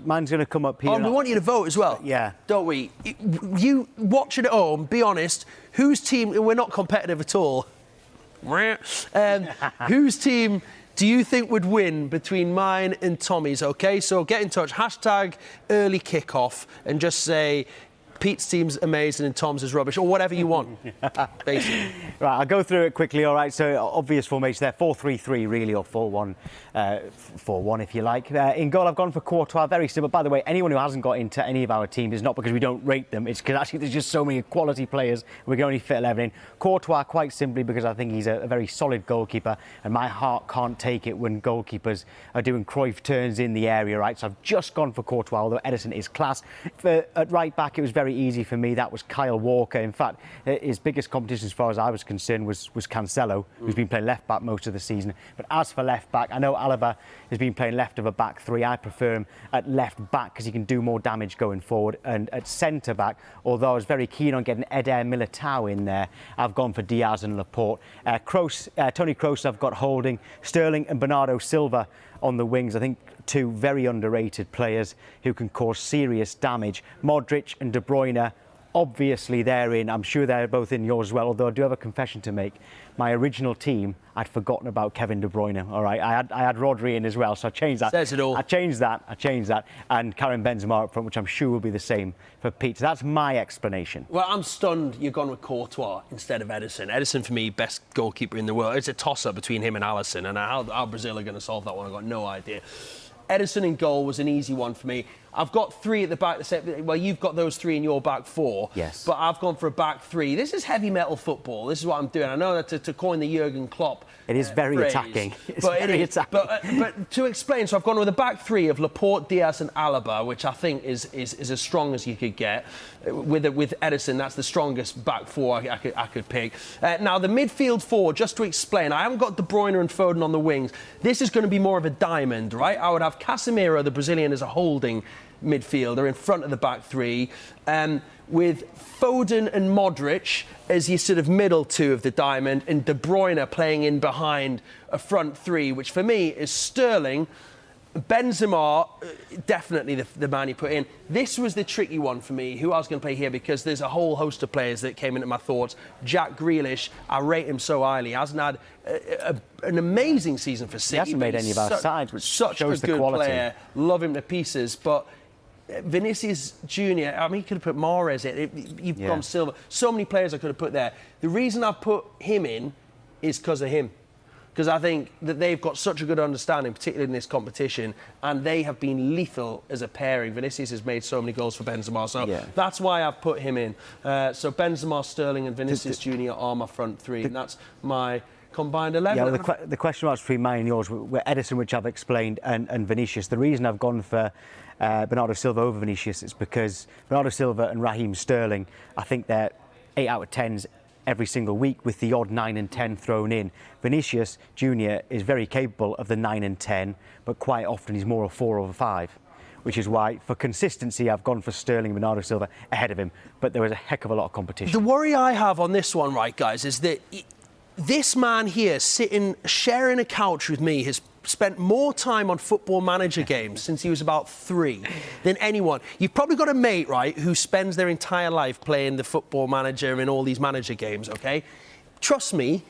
Mine's going to come up here. Oh, we want you to vote as well. Yeah. Don't we? You watching at home, be honest, whose team... We're not competitive at all. Whose team do you think would win between mine and Tommy's, OK? So get in touch, hashtag early kickoff, and just say... Pete's team's amazing and Tom's is rubbish, or whatever you want, basically. Right, I'll go through it quickly, all right? So, obvious formation there, 4-3-3, really, or 4-1, 4-1, if you like. In goal, I've gone for Courtois, very simple. By the way, anyone who hasn't got into any of our teams is not because we don't rate them, it's because actually there's just so many quality players, we can only fit 11 in. Courtois, quite simply, because I think he's a very solid goalkeeper, and my heart can't take it when goalkeepers are doing Cruyff turns in the area, right? So, I've just gone for Courtois, although Edison is class. At right back, it was very easy for me. That was Kyle Walker. In fact, his biggest competition as far as I was concerned was Cancelo, who's been playing left back most of the season. But as for left back, I know Alaba has been playing left of a back three. I prefer him at left back because he can do more damage going forward. And at centre back, although I was very keen on getting Eder Militao in there, I've gone for Diaz and Laporte. Toni Kroos, I've got holding. Sterling and Bernardo Silva on the wings. I think two very underrated players who can cause serious damage. Modric and De Bruyne, obviously they're in. I'm sure they're both in yours as well, although I do have a confession to make. My original team, I'd forgotten about Kevin De Bruyne, all right? I had Rodri in as well, so I changed that. Says it all. I changed that. And Karim Benzema up front, which I'm sure will be the same for Pete. So that's my explanation. Well, I'm stunned you've gone with Courtois instead of Edison. Edison, for me, best goalkeeper in the world. It's a toss-up between him and Alisson, and how Brazil are going to solve that one, I've got no idea. Edison in goal was an easy one for me. I've got three at the back. Well, you've got those three in your back four. Yes. But I've gone for a back three. This is heavy metal football. This is what I'm doing. I know that to coin the Jurgen Klopp it is very phrase, attacking. But to explain, so I've gone with a back three of Laporte, Diaz and Alaba, which I think is as strong as you could get. With Edison, that's the strongest back four I could pick. Now, the midfield four, just to explain, I haven't got De Bruyne and Foden on the wings. This is going to be more of a diamond, right? I would have Casemiro, the Brazilian, as a holding midfielder in front of the back three, with Foden and Modric as your sort of middle two of the diamond, and De Bruyne playing in behind a front three, which for me is Sterling, Benzema, definitely the man you put in. This was the tricky one for me, who I was going to play here, because there's a whole host of players that came into my thoughts. Jack Grealish, I rate him so highly. He hasn't had an amazing season for City. He hasn't made any of our sides, which shows the quality. Player, love him to pieces, but Vinicius Junior, I mean, you could have put Mahrez in. You've gone Silva. So many players I could have put there. The reason I've put him in is because of him. Because I think that they've got such a good understanding, particularly in this competition, and they have been lethal as a pairing. Vinicius has made so many goals for Benzema, so that's why I've put him in. So Benzema, Sterling and Vinicius Junior are my front three, and that's my combined 11. Yeah, well, the question marks between mine and yours were Edison, which I've explained, and Vinicius. The reason I've gone for Bernardo Silva over Vinicius is because Bernardo Silva and Raheem Sterling, I think they're 8 out of 10s every single week with the odd 9 and 10 thrown in. Vinicius Junior is very capable of the 9 and 10, but quite often he's more a 4 or a 5, which is why, for consistency, I've gone for Sterling and Bernardo Silva ahead of him. But there was a heck of a lot of competition. The worry I have on this one, right, guys, is that this man here sitting, sharing a couch with me, has spent more time on Football Manager games since he was about 3 than anyone. You've probably got a mate, right, who spends their entire life playing the Football Manager in all these manager games, OK? Trust me,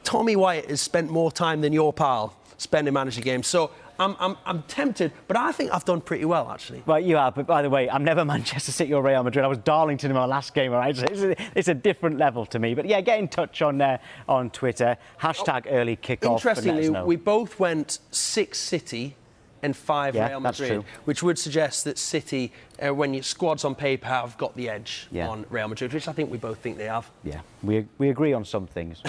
Tommy White has spent more time than your pal spending manager games. So I'm tempted, but I think I've done pretty well, actually. Well, you have, but by the way, I'm never Manchester City or Real Madrid. I was Darlington in my last game, all right? It's a different level to me. But yeah, get in touch on Twitter, hashtag early kickoff. Interestingly, we both went 6 City and 5 Real Madrid, which would suggest that City, when your squads on paper, have got the edge on Real Madrid, which I think we both think they have. Yeah, we agree on some things.